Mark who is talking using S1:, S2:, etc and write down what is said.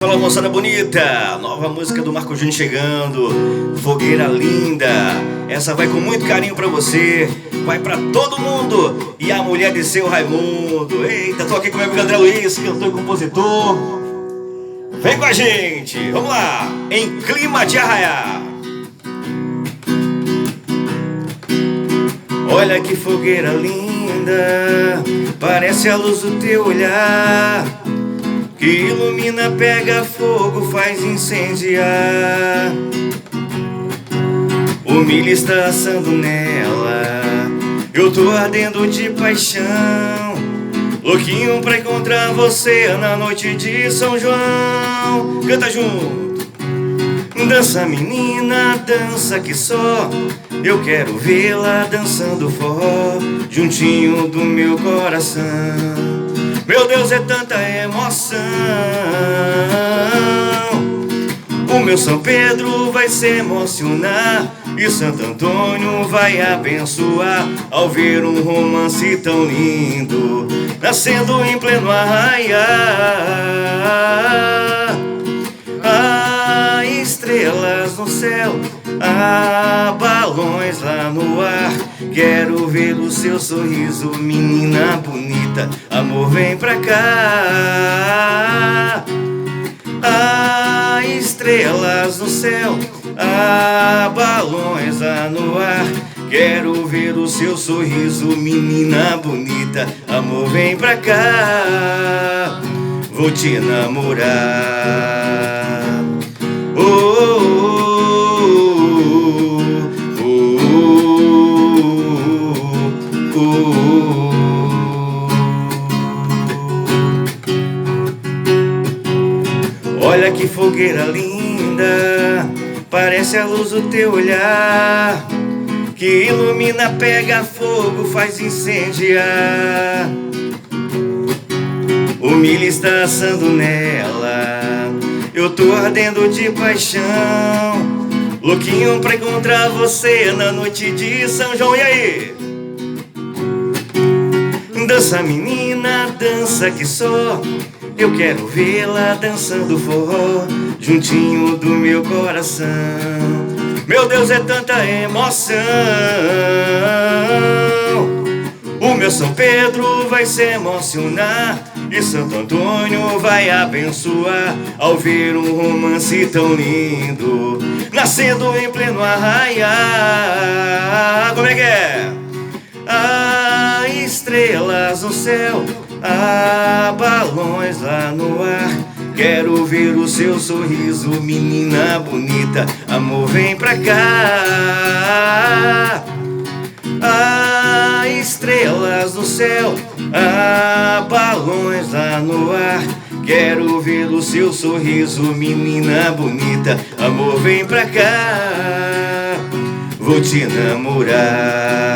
S1: Fala, moçada bonita, nova música do Marco Júnior chegando, Fogueira Linda. Essa vai com muito carinho pra você, vai pra todo mundo. E a mulher de seu Raimundo. Eita, tô aqui com o meu amigo André Luiz, cantor e compositor. Vem com a gente, vamos lá, em clima de arraiar. Olha que fogueira linda, parece a luz do teu olhar, que ilumina, pega fogo, faz incendiar. O milho está assando nela, eu tô ardendo de paixão, louquinho pra encontrar você na noite de São João. Canta junto. Dança menina, dança que só eu quero vê-la dançando forró, juntinho do meu coração. Meu Deus, é tanta emoção. O meu São Pedro vai se emocionar e Santo Antônio vai abençoar ao ver um romance tão lindo nascendo em pleno arraiar. Há estrelas no céu, há balões lá no ar. Quero ver o seu sorriso, menina bonita, amor, vem pra cá. Há estrelas no céu, há balões lá no ar. Quero ver o seu sorriso, menina bonita, amor, vem pra cá. Vou te namorar. Oh, oh, oh, oh, oh. Olha que fogueira linda, parece a luz do teu olhar, que ilumina, pega fogo, faz incendiar. O milho está assando nela, eu tô ardendo de paixão, louquinho pra encontrar você na noite de São João. E aí? Dança menina, dança que só eu quero vê-la dançando forró, juntinho do meu coração. Meu Deus, é tanta emoção. O meu São Pedro vai se emocionar e Santo Antônio vai abençoar ao ver um romance tão lindo nascendo em pleno arraiar. Como é que é? Há estrelas no céu, há balões lá no ar. Quero ver o seu sorriso, menina bonita, amor, vem pra cá. Há estrelas no céu, há balões lá no ar. Quero ver o seu sorriso, menina bonita, amor, vem pra cá. Vou te namorar.